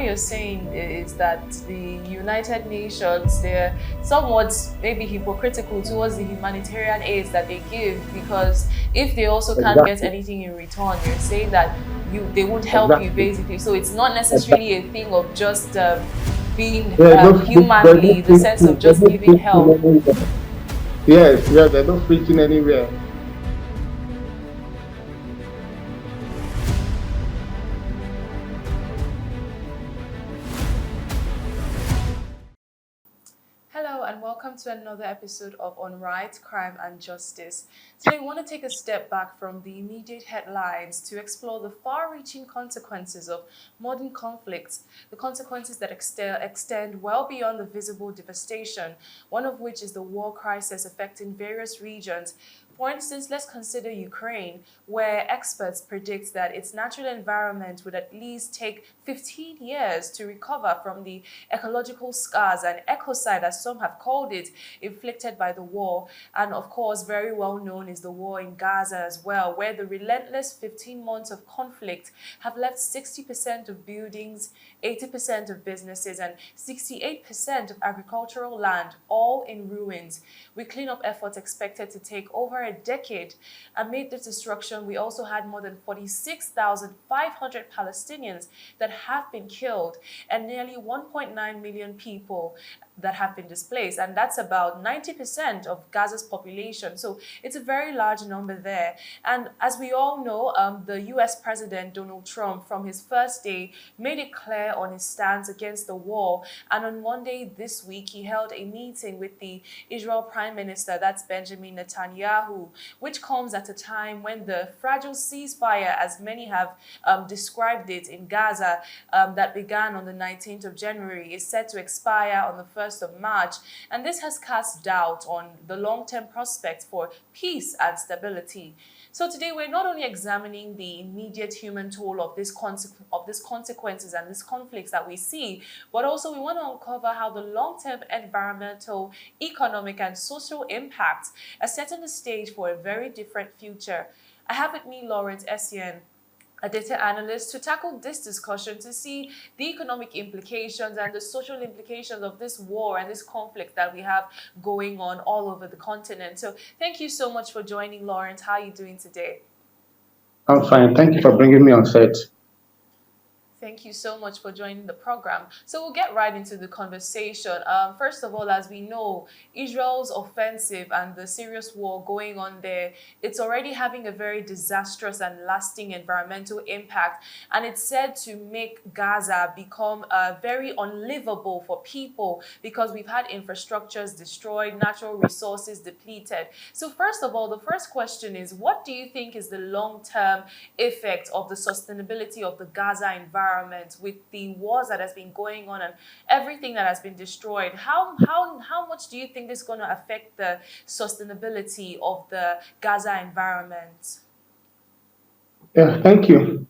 you're saying is that the United Nations, they're somewhat maybe hypocritical towards the humanitarian aids that they give, because if they also can't get Exactly. anything in return, you're saying that they won't help you Exactly. basically. So it's not necessarily Exactly. a thing of just being There's humanly, no the sense of just giving preaching help. anywhere. Yes, yes, there's no preaching anywhere. Hello, and welcome to another episode of On Right, Crime, and Justice. Today, we want to take a step back from the immediate headlines to explore the far reaching consequences of modern conflicts, the consequences that extend well beyond the visible devastation, one of which is the war crisis affecting various regions. For instance, let's consider Ukraine, where experts predict that its natural environment would at least take 15 years to recover from the ecological scars and ecocide, as some have called it, inflicted by the war. And of course, very well known is the war in Gaza as well, where the relentless 15 months of conflict have left 60% of buildings, 80% of businesses, and 68% of agricultural land all in ruins, with cleanup efforts expected to take over a decade. Amid this destruction, we also had more than 46,500 Palestinians that have been killed and nearly 1.9 million people that have been displaced, and that's about 90% of Gaza's population. So it's a very large number there. And as we all know, the US President Donald Trump, from his first day, made it clear on his stance against the war. And on Monday this week, he held a meeting with the Israel Prime Minister, that's Benjamin Netanyahu, which comes at a time when the fragile ceasefire, as many have described it in Gaza, that began on the 19th of January, is set to expire on the 1st of March. And this has cast doubt on the long-term prospects for peace and stability. So today we're not only examining the immediate human toll of these consequences and these conflicts that we see, but also we want to uncover how the long-term environmental, economic, and social impacts are setting the stage for a very different future. I have with me Lawrence Essien, a data analyst, to tackle this discussion, to see the economic implications and the social implications of this war and this conflict that we have going on all over the continent. So thank you so much for joining, Lawrence. How are you doing today? I'm fine. Thank you for bringing me on set. Thank you so much for joining the program. So we'll get right into the conversation. First of all, as we know, Israel's offensive and the serious war going on there, it's already having a very disastrous and lasting environmental impact. And it's said to make Gaza become very unlivable for people because we've had infrastructures destroyed, natural resources depleted. So first of all, the first question is, what do you think is the long-term effect of the sustainability of the Gaza environment with the wars that has been going on and everything that has been destroyed? How much do you think this is going to affect the sustainability of the Gaza environment? Yeah, thank you.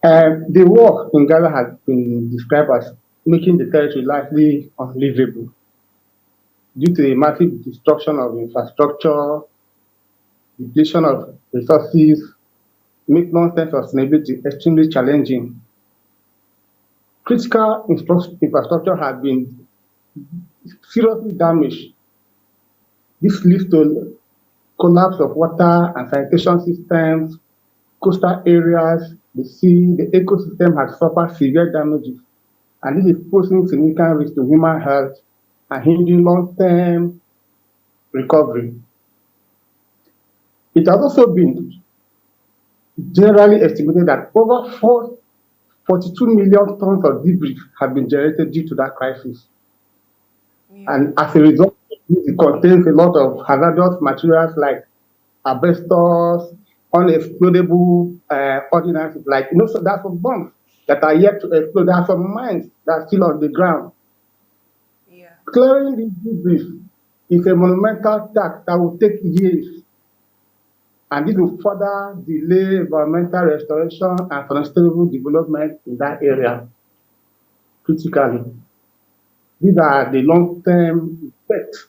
The war in Gaza has been described as making the territory largely unlivable due to a massive destruction of infrastructure, depletion of resources, make long-term sustainability extremely challenging. Critical infrastructure has been seriously damaged. This leads to collapse of water and sanitation systems, coastal areas, the sea, the ecosystem has suffered severe damages, and this is posing significant risk to human health and hindering long-term recovery. It has also been generally estimated that over 42 million tons of debris have been generated due to that crisis. Yeah. And as a result, it contains a lot of hazardous materials like asbestos, unexplodable ordnance, like, so there are some bombs that are yet to explode. There are some mines that are still on the ground. Yeah. Clearing these debris is a monumental task that will take years, and this will further delay environmental restoration and sustainable development in that area critically. These are the long-term effects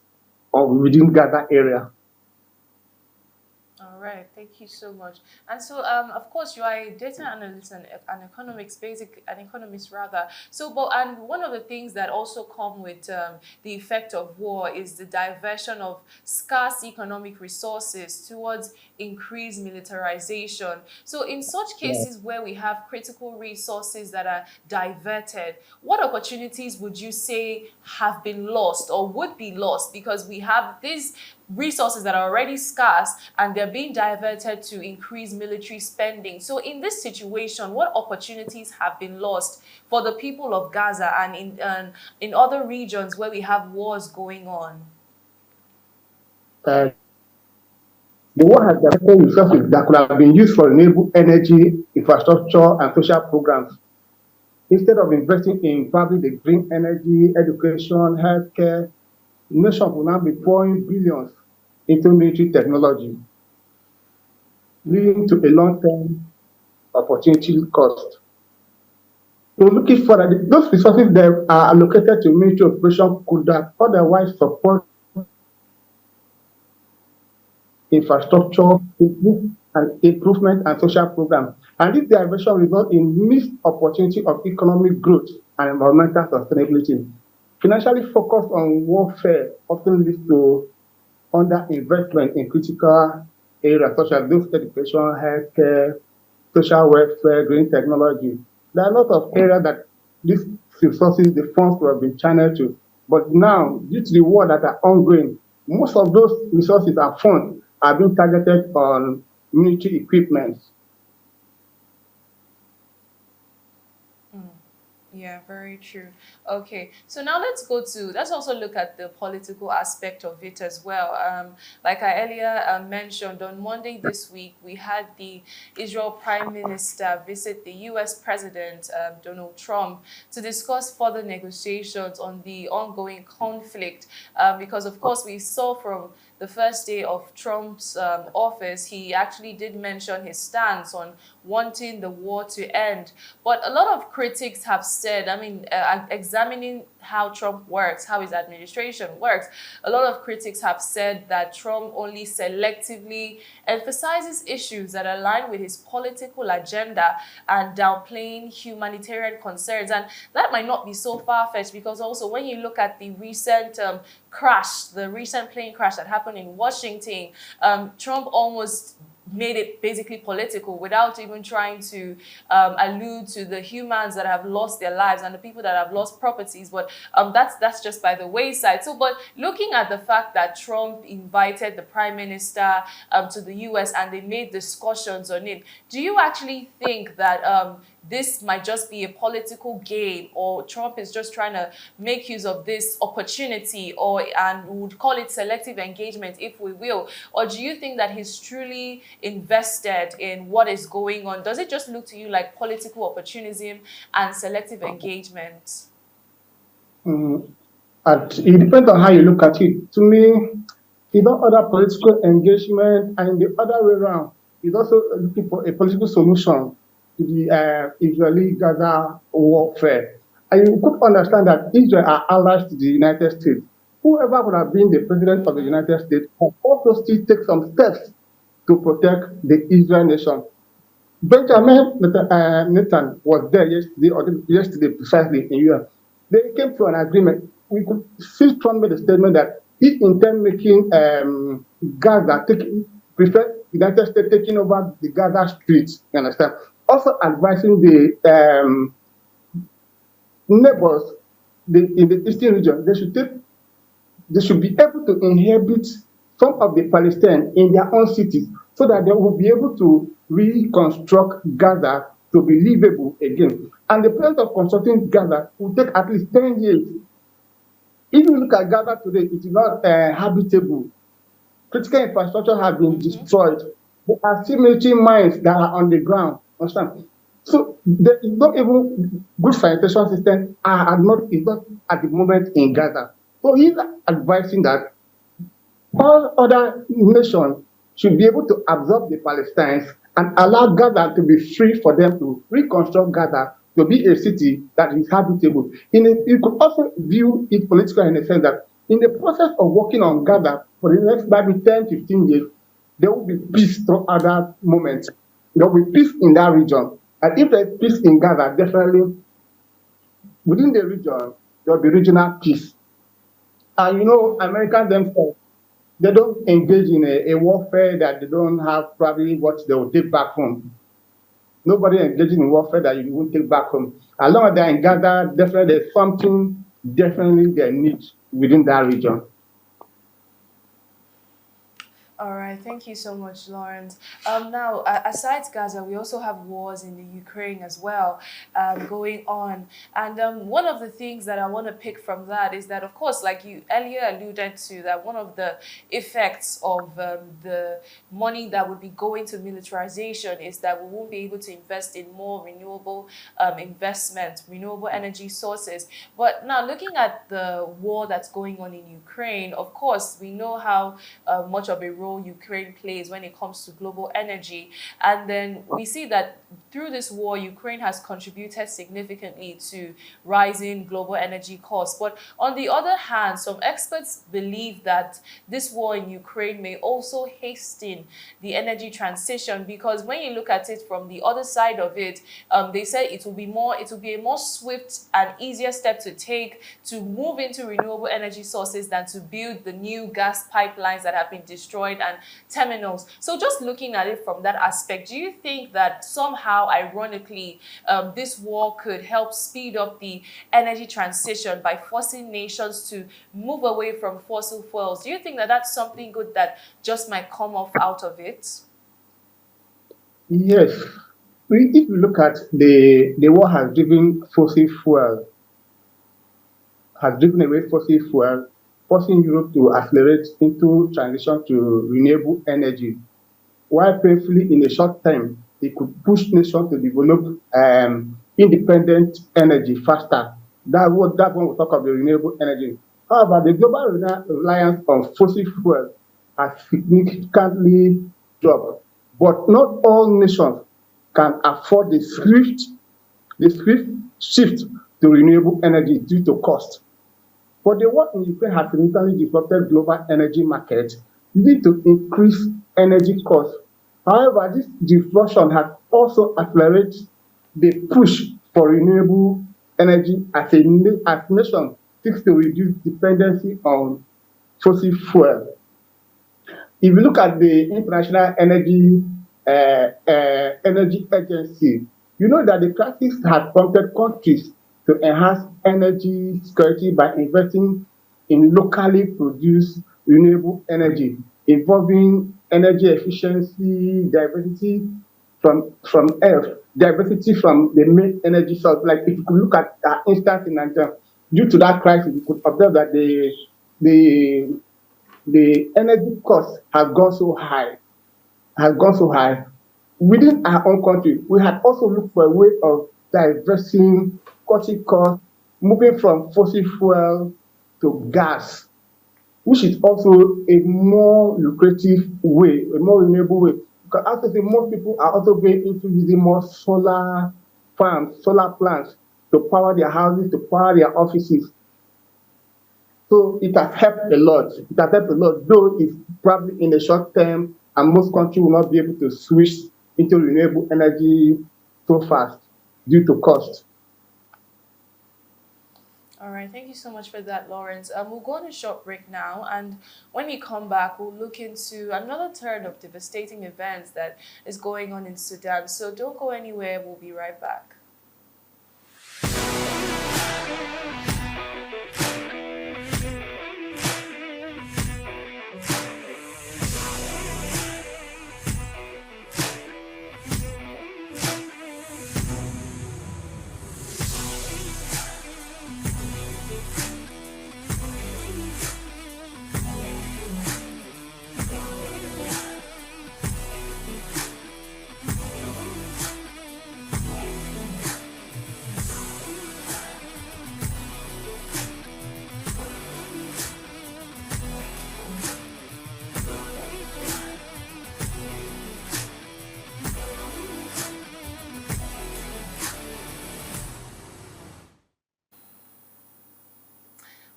of within Gaza area. All right, thank you so much. And so, of course, you are a data analyst and an economics, basic an economist rather. So, but and one of the things that also come with the effect of war is the diversion of scarce economic resources towards increased militarization. So, in such Yeah. cases where we have critical resources that are diverted, what opportunities would you say have been lost or would be lost because we have these resources that are already scarce and they're being diverted to increase military spending. So in this situation, what opportunities have been lost for the people of Gaza and in other regions where we have wars going on? Uh, the war has diverted resources that could have been used for renewable energy, infrastructure, and social programs. Instead of investing in probably the green energy, education, healthcare, nations will now be pouring billions into military technology, leading to a long-term opportunity cost. So looking further, those resources that are allocated to military operation could have otherwise support infrastructure, improvement and social programs. And this diversion result in missed opportunity of economic growth and environmental sustainability. Financially focused on warfare often leads to underinvestment in critical areas such as those education, healthcare, social welfare, green technology. There are a lot of areas that these resources, the funds could have been channeled to. But now, due to the war that are ongoing, most of those resources and funds are being targeted on military equipment. Yeah, very true. Okay, so now let's also look at the political aspect of it as well. Like I earlier mentioned, on Monday this week, we had the Israel Prime Minister visit the US President Donald Trump to discuss further negotiations on the ongoing conflict. Because, of course, we saw from the first day of Trump's office, he actually did mention his stance on wanting the war to end. But a lot of critics have said, I mean, examining how Trump works, how his administration works, a lot of critics have said that Trump only selectively emphasizes issues that align with his political agenda and downplaying humanitarian concerns. And that might not be so far-fetched because also when you look at the recent the recent plane crash that happened in Washington, Trump almost made it basically political without even trying to allude to the humans that have lost their lives and the people that have lost properties. But that's just by the wayside. So, but looking at the fact that Trump invited the prime minister to the US and they made discussions on it, do you actually think that this might just be a political game, or Trump is just trying to make use of this opportunity, or and we would call it selective engagement if we will? Or do you think that he's truly invested in what is going on? Does it just look to you like political opportunism and selective engagement? Mm, and it depends on how you look at it. To me, it's not other political engagement, and the other way around, it's also looking for a political solution to the Israeli-Gaza warfare. And you could understand that Israel are allies to the United States. Whoever would have been the president of the Mm-hmm. United States will also still take some steps to protect the Israel nation. Benjamin Nathan was there yesterday, or yesterday precisely in US. They came to an agreement. We could see Trump made a statement that he intend making Gaza prefer United States taking over the Gaza streets. You understand? Also advising the neighbors in the eastern region, they should be able to inhabit some of the Palestine in their own cities so that they will be able to reconstruct Gaza to be livable again. And the process of constructing Gaza will take at least 10 years. If you look at Gaza today, it is not habitable. Critical infrastructure has been Mm-hmm. destroyed. There are still military mines that are on the ground. Understand? So there is not even good sanitation system is not at the moment in Gaza. So he's advising that all other nations should be able to absorb the Palestinians and allow Gaza to be free for them to reconstruct Gaza to be a city that is habitable. You could also view it politically in the sense that in the process of working on Gaza for the next maybe 10, 15 years, there will be peace through other moments. There will be peace in that region. And if there's peace in Gaza, definitely within the region, there will be regional peace. And Americans themselves, they don't engage in a warfare that they don't have probably what they will take back home. Nobody engaging in warfare that you won't take back home. As long as they're in Gaza, definitely there's something definitely they need within that region. All right, thank you so much, Lawrence. Now, aside Gaza, we also have wars in the Ukraine as well going on. And one of the things that I want to pick from that is that, of course, like you earlier alluded to, that one of the effects of the money that would be going to militarization is that we won't be able to invest in more renewable investment, renewable energy sources. But now, looking at the war that's going on in Ukraine, of course, we know how much of a role Ukraine plays when it comes to global energy. And then we see that through this war, Ukraine has contributed significantly to rising global energy costs. But on the other hand, some experts believe that this war in Ukraine may also hasten the energy transition, because when you look at it from the other side of it, they say it will be a more swift and easier step to take to move into renewable energy sources than to build the new gas pipelines that have been destroyed and terminals. So just looking at it from that aspect, do you think that somehow, ironically, this war could help speed up the energy transition by forcing nations to move away from fossil fuels? Do you think that that's something good that just might come off out of it? Yes. If you look at the war has driven fossil fuel, has driven away fossil fuel, forcing Europe to accelerate into transition to renewable energy. While painfully in a short time, it could push nations to develop independent energy faster. That one we talk of the renewable energy. However, the global reliance on fossil fuel has significantly dropped. But not all nations can afford the swift shift to renewable energy due to cost. But the war in Ukraine has significantly disrupted global energy markets, leading to increased energy costs. However, this disruption has also accelerated the push for renewable energy as nation seeks to reduce dependency on fossil fuel. If you look at the International Energy Agency, you know that the crisis has prompted countries to enhance energy security by investing in locally produced renewable energy, involving energy efficiency, diversity from the main energy source. Like if you could look at instance in Nigeria, due to that crisis, you could observe that the the energy cost has gone so high. Within our own country, we had also looked for a way of diversing, cutting costs, moving from fossil fuel to gas, which is also a more lucrative way, a more renewable way. Because also say most people are also going into using more solar farms, solar plants to power their houses, to power their offices. So it has helped a lot. It has helped a lot, though it's probably in the short term, and most countries will not be able to switch into renewable energy so fast due to cost. All right, thank you so much for that, Lawrence. We'll go on a short break now, and when we come back, we'll look into another turn of devastating events that is going on in Sudan. So don't go anywhere, we'll be right back.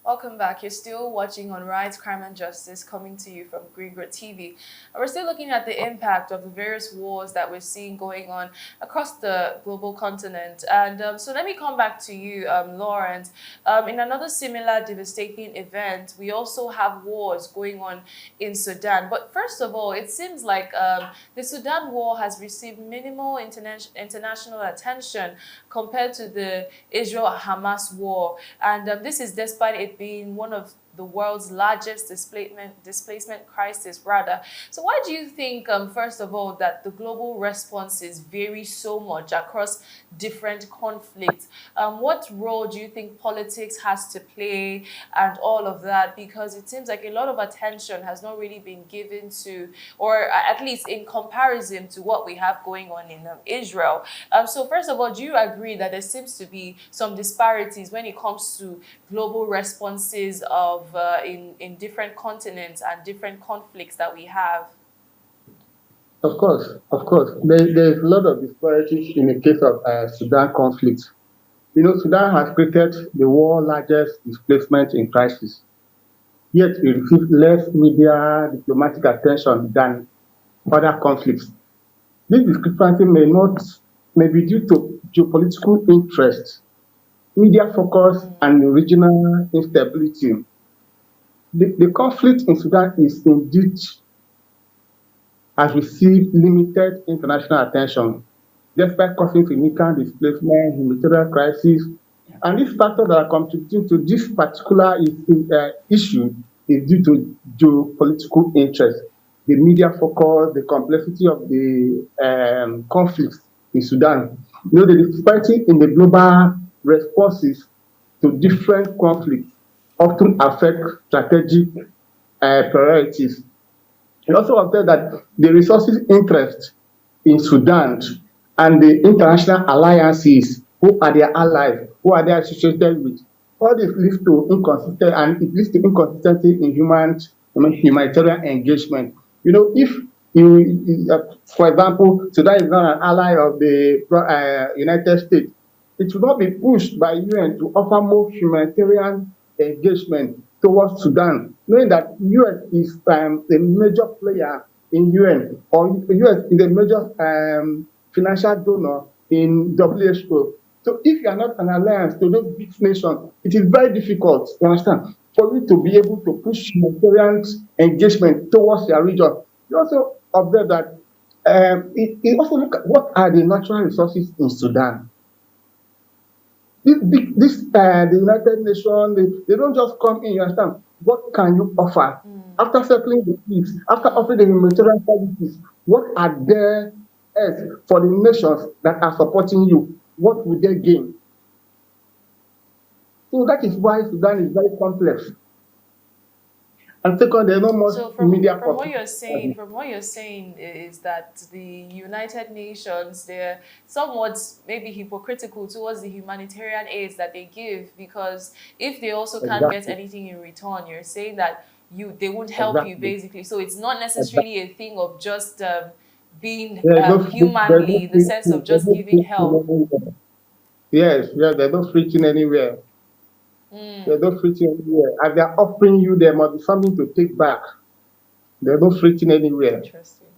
Welcome back. You're still watching on Rights, Crime and Justice coming to you from Greenwood TV. And we're still looking at the impact of the various wars that we're seeing going on across the global continent. And so let me come back to you, Lawrence. In another similar devastating event, we also have wars going on in Sudan. But first of all, it seems like the Sudan war has received minimal international attention compared to the Israel-Hamas war. And this is despite it being one of the world's largest displacement crisis, rather. So why do you think, first of all, that the global responses vary so much across different conflicts? What role do you think politics has to play and all of that? Because it seems like a lot of attention has not really been given to, or at least in comparison to what we have going on in Israel. So first of all, do you agree that there seems to be some disparities when it comes to global responses of in different continents and different conflicts that we have? Of course. There's a lot of disparities in the case of Sudan conflict. Sudan has created the world's largest displacement in crisis, yet it receives less media diplomatic attention than other conflicts. This discrepancy may be due to geopolitical interest, media focus, and regional instability. The conflict in Sudan is indeed has received limited international attention, despite causing significant displacement, humanitarian crisis. And these factors that are contributing to this particular issue is due to geopolitical interest, the media focus, the complexity of the conflicts in Sudan. The disparity in the global responses to different conflicts often affect strategic priorities. You also observe that the resources interest in Sudan and the international alliances, who are their allies, who are they associated with, all this leads to inconsistency in humanitarian engagement. If for example, Sudan is not an ally of the United States, it should not be pushed by UN to offer more humanitarian engagement towards Sudan, knowing that US is a major player in UN, or US is a major financial donor in WHO. So if you are not an alliance to those big nations, it is very difficult, you understand, for you to be able to push humanitarian engagement towards your region. You also observe that it also look at what are the natural resources in Sudan. The United Nations, they don't just come in, you understand. What can you offer? After settling the peace, after offering the humanitarian services, what are there else for the nations that are supporting you? What would they gain? So that is why Sudan is very complex. And second, there's not much So media from what coverage. you're saying, is that the United Nations, they're somewhat maybe hypocritical towards the humanitarian aids that they give, because if they also can't get Exactly, anything in return, you're saying that they won't help you exactly, basically. So it's not exactly. necessarily a thing of just being There's no humanly, in the sense of just giving help. anywhere. Yes, yeah, there's no preaching anywhere. There's no preaching anywhere. As they're offering you, there must be something to take back. There's no preaching anywhere. Interesting.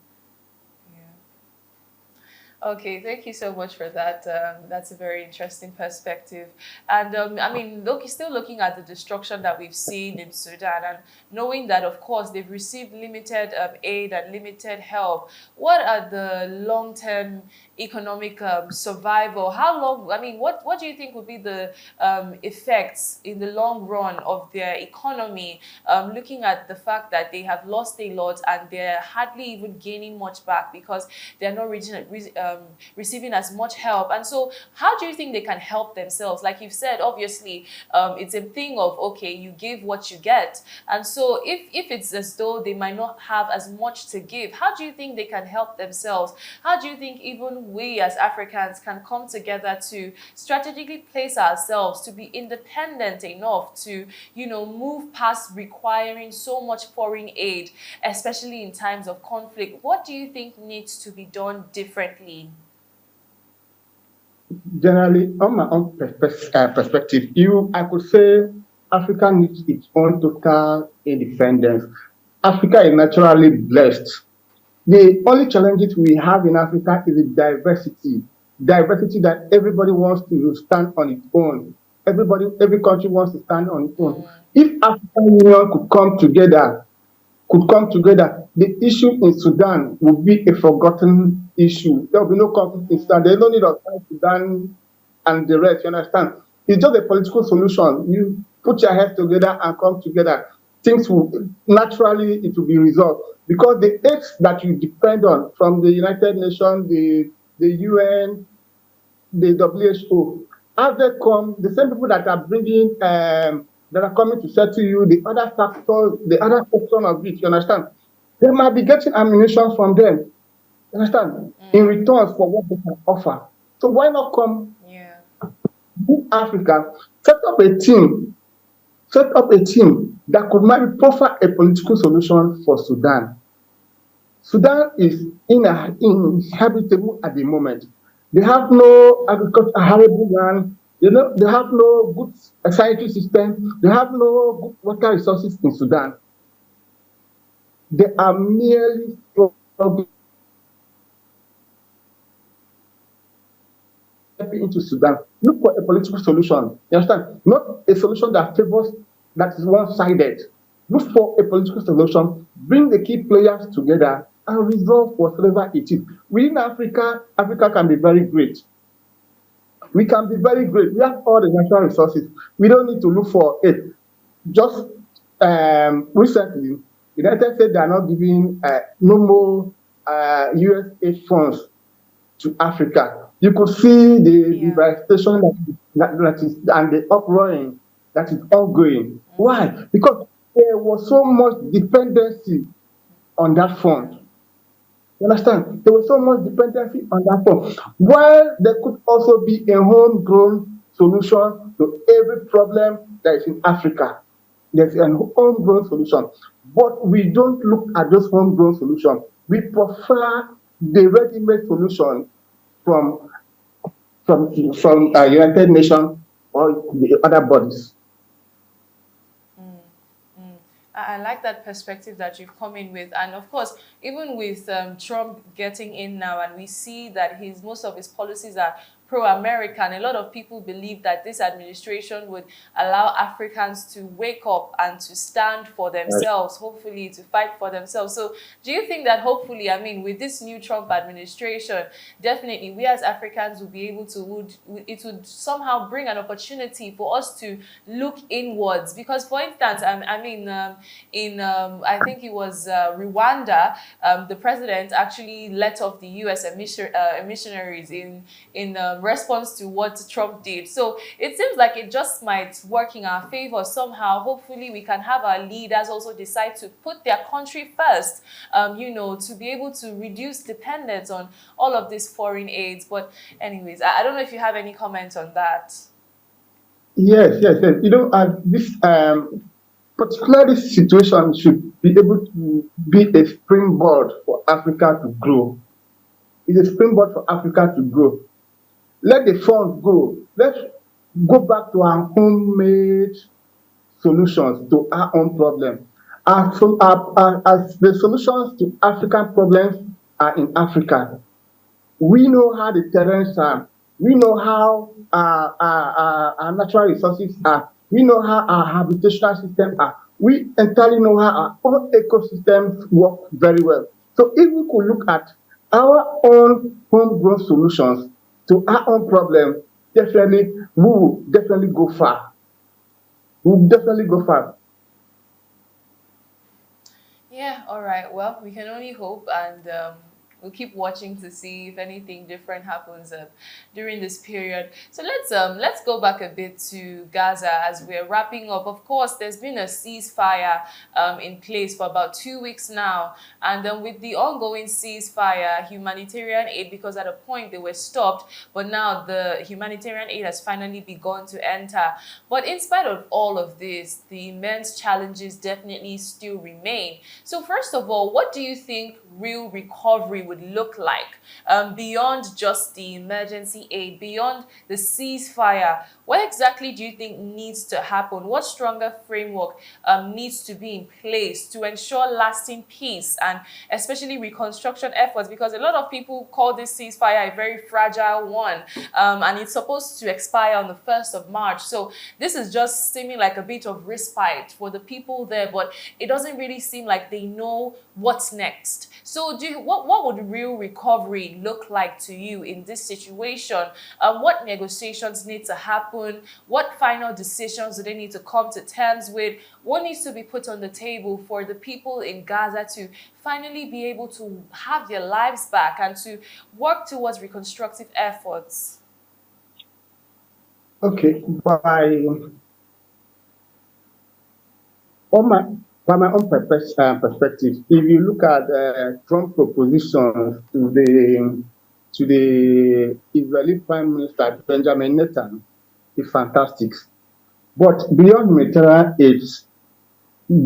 Yeah. Okay, thank you so much for that. That's a very interesting perspective. And I mean, still looking at the destruction that we've seen in Sudan, and knowing that, of course, they've received limited aid and limited help. What are the long-term economic survival? How long? I mean, what do you think would be the effects in the long run of their economy? Looking at the fact that they have lost a lot and they're hardly even gaining much back because they're not receiving as much help. And so how do you think they can help themselves? Like you've said, obviously, it's a thing of, okay, you give what you get. And so if it's as though they might not have as much to give, how do you think they can help themselves? How do you think even we as Africans can come together to strategically place ourselves to be independent enough to, move past requiring so much foreign aid, especially in times of conflict? What do you think needs to be done differently? Generally, on my own perspective, I could say Africa needs its own total independence. Africa is naturally blessed. The only challenges we have in Africa is the diversity. Diversity that everybody wants to stand on its own. Every country wants to stand on its own. Mm, If African Union could come together, the issue in Sudan would be a forgotten issue. There will be no conflict in Sudan. There's no need of South Sudan and the rest. You understand? It's just a political solution. You put your heads together and come together. Things will naturally it will be resolved because the aids that you depend on from the United Nations, the UN, the WHO, as they come, the same people that are bringing that are coming to settle you, the other factors, the other section of it, you understand? They might be getting ammunition from them, you understand? In mm, return for what they can offer. So why not come yeah. in Africa, set up a team, that could maybe proffer a political solution for Sudan. Sudan is inhabitable at the moment. They have no agriculture, arable land. They have no good sanitary system. They have no good water resources in Sudan. They are merely struggling into Sudan. Look for a political solution. You understand? Not a solution that is one-sided. Look for a political solution. Bring the key players together and resolve whatever it is. Within Africa, Africa can be very great. We can be very great. We have all the natural resources. We don't need to look for it. Just recently, United States they are not giving no more USA funds to Africa. You could see the Yeah. devastation that is and the uproaring that is ongoing. Mm, Why? Because there was so much dependency on that yeah. fund. You understand? There was so much dependency on that fund. While there could also be a homegrown solution to every problem that is in Africa. There's an homegrown solution. But we don't look at those homegrown solutions. We prefer the ready-made solution from from United Nations or the other bodies. Mm, mm. I like that perspective that you've come in with, and of course, even with Trump getting in now, and we see that his most of his policies are pro-American. A lot of people believe that this administration would allow Africans to wake up and to stand for Right. themselves, hopefully to fight for themselves. So, do you think that hopefully, I mean, with this new Trump administration, definitely we as Africans will be able to it would somehow bring an opportunity for us to look inwards? Because, for instance, I mean, in I think it was Rwanda, the president actually let off the U.S. Missionaries in response to what Trump did. So it seems like it just might work in our favor somehow. Hopefully, we can have our leaders also decide to put their country first. To be able to reduce dependence on all of these foreign aids. But anyways, I don't know if you have any comment on that. Yes, yes, yes. This particular this situation should be able to be a springboard for Africa to grow. It's a springboard for Africa to grow. Let the funds go. Let's go back to our homemade solutions to our own problem. As the solutions to African problems are in Africa, we know how the terrains are. We know how our natural resources are. We know how our habitational systems are. We entirely know how our own ecosystems work very well. So if we could look at our own homegrown solutions to our own problem, definitely we will definitely go far. We will definitely go far. Yeah, all right. Well, we can only hope, and we'll keep watching to see if anything different happens during this period. So let's go back a bit to Gaza as we're wrapping up. Of course, there's been a ceasefire in place for about 2 weeks now, and with the ongoing ceasefire, humanitarian aid, because at a point they were stopped, but now the humanitarian aid has finally begun to enter. But in spite of all of this, the immense challenges definitely still remain. So first of all, what do you think real recovery would would look like, beyond just the emergency aid, beyond the ceasefire? What exactly do you think needs to happen? What stronger framework needs to be in place to ensure lasting peace and especially reconstruction efforts? Because a lot of people call this ceasefire a very fragile one, and it's supposed to expire on the 1st of March. So this is just seeming like a bit of respite for the people there, but it doesn't really seem like they know what's next. So what would real recovery look like to you in this situation? What negotiations need to happen? What final decisions do they need to come to terms with? What needs to be put on the table for the people in Gaza to finally be able to have their lives back and to work towards reconstructive efforts? Okay, on my, by my own perspective, if you look at Trump propositions to the Israeli Prime Minister Benjamin Netanyahu, is fantastic. But beyond humanitarian aid,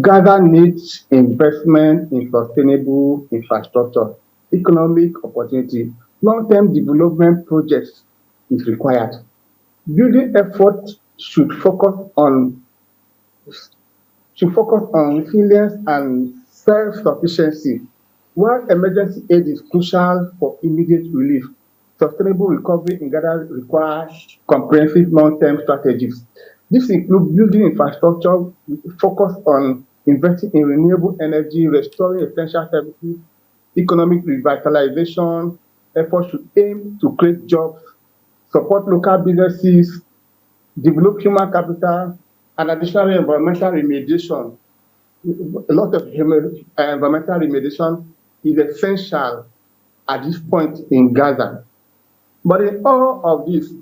Gaza needs investment in sustainable infrastructure, economic opportunity, long-term development projects is required. Building effort should focus on resilience and self-sufficiency. While emergency aid is crucial for immediate relief, sustainable recovery in Gaza requires comprehensive long-term strategies. This includes building infrastructure focused on investing in renewable energy, restoring essential services, economic revitalization. Efforts should aim to create jobs, support local businesses, develop human capital, and additionally environmental remediation. A lot of environmental remediation is essential at this point in Gaza. But in all of this,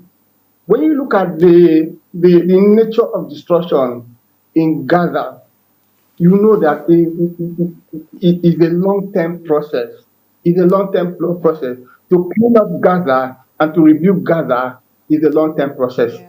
when you look at the nature of destruction in Gaza, you know that it is a long-term process. It's a long-term process. To clean up Gaza and to rebuild Gaza is a long-term process. Yeah.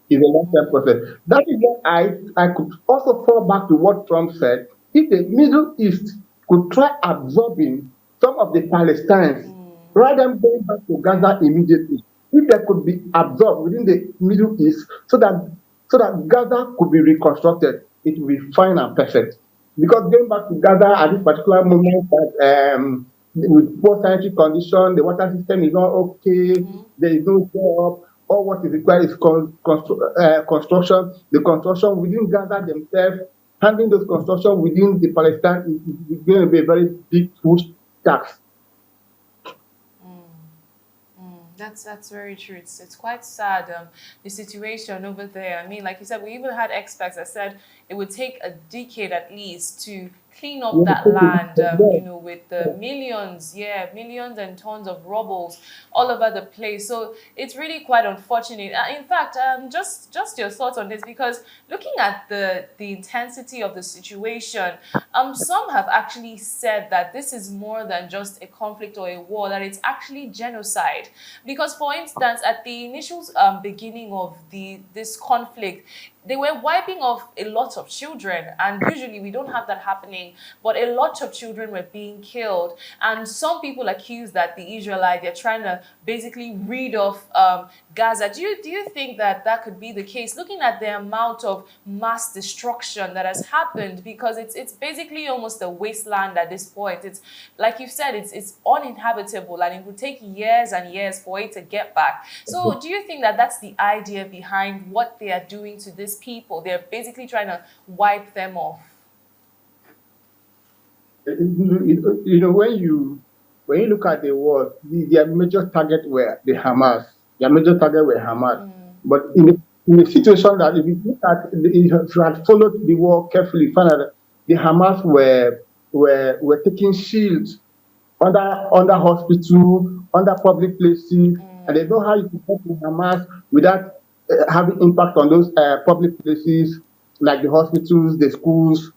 Is a long-term process. That is why I could also fall back to what Trump said. If the Middle East could try absorbing some of the Palestinians rather than going back to Gaza immediately, if they could be absorbed within the Middle East so that Gaza could be reconstructed, it would be fine and perfect. Because going back to Gaza at this particular moment, with poor sanitary condition, the water system is not okay, there is no job. All what is required is construction. The construction within Gaza themselves, handling those construction within the Palestine is going to be a very big push tax. That's very true. It's quite sad, the situation over there. I mean, like you said, we even had experts that said it would take a decade at least to clean up that land, with the millions and tons of rubbles all over the place. So it's really quite unfortunate. In fact, just your thoughts on this, because looking at the intensity of the situation, some have actually said that this is more than just a conflict or a war, that it's actually genocide. Because, for instance, at the initial beginning of this conflict, they were wiping off a lot of children, and usually we don't have that happening, but a lot of children were being killed. And some people accuse that the Israelites, they're trying to basically rid off Gaza. Do you think that could be the case, looking at the amount of mass destruction that has happened? Because it's basically almost a wasteland at this point. It's like you said, it's uninhabitable, and it would take years and years for it to get back. So do you think that that's the idea behind what they are doing to this people? They're basically trying to wipe them off. When you look at the world, their major target were the Hamas. Their major target were Hamas. But in a situation that if you had followed the war carefully, you find that the Hamas were taking shields under hospital, under public places, and they know how you can help the Hamas without having impact on those public places like the hospitals, the schools.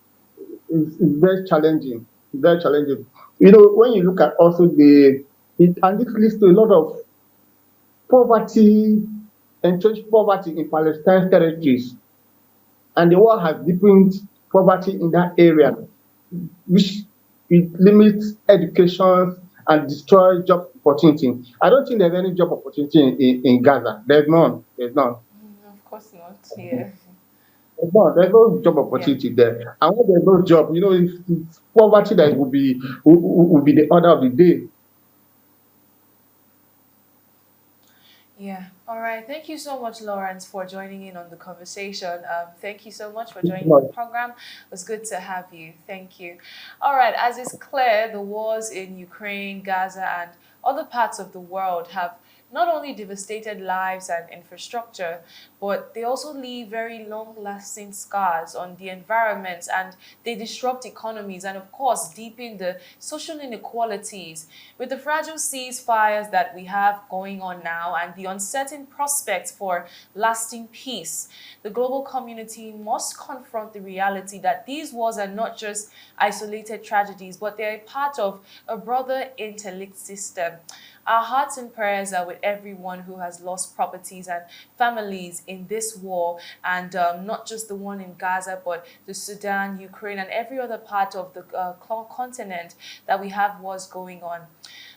It's very challenging. Very challenging. When you look at also and this leads to a lot of poverty, entrenched poverty in Palestine territories, and the war has deepened poverty in that area, which it limits education and destroy job opportunity. I don't think there's any job opportunity in Gaza. There's none. There's none. Of course not. Yeah. There's no job Yeah. opportunity there. And when there's no job, it's poverty that will be the order of the day. Yeah. All right. Thank you so much, Lawrence, for joining in on the conversation. Thank you so much for joining the program. It was good to have you. Thank you. All right. As is clear, the wars in Ukraine, Gaza, and other parts of the world have not only devastated lives and infrastructure, but they also leave very long lasting scars on the environment, and they disrupt economies and, of course, deepen the social inequalities. With the fragile ceasefires that we have going on now and the uncertain prospects for lasting peace, the global community must confront the reality that these wars are not just isolated tragedies, but they're part of a broader interlinked system. Our hearts and prayers are with everyone who has lost properties and families in this war, and not just the one in Gaza, but the Sudan, Ukraine, and every other part of the continent that we have wars going on.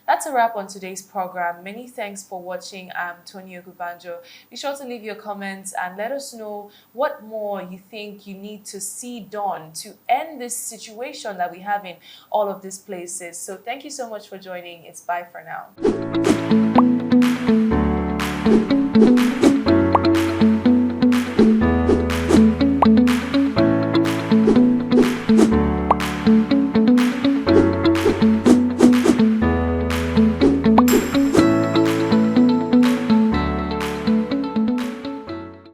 That's a wrap on today's program. Many thanks for watching. I'm Tony Okubanjo. Be sure to leave your comments and let us know what more you think you need to see done to end this situation that we have in all of these places. So thank you so much for joining. It's bye for now.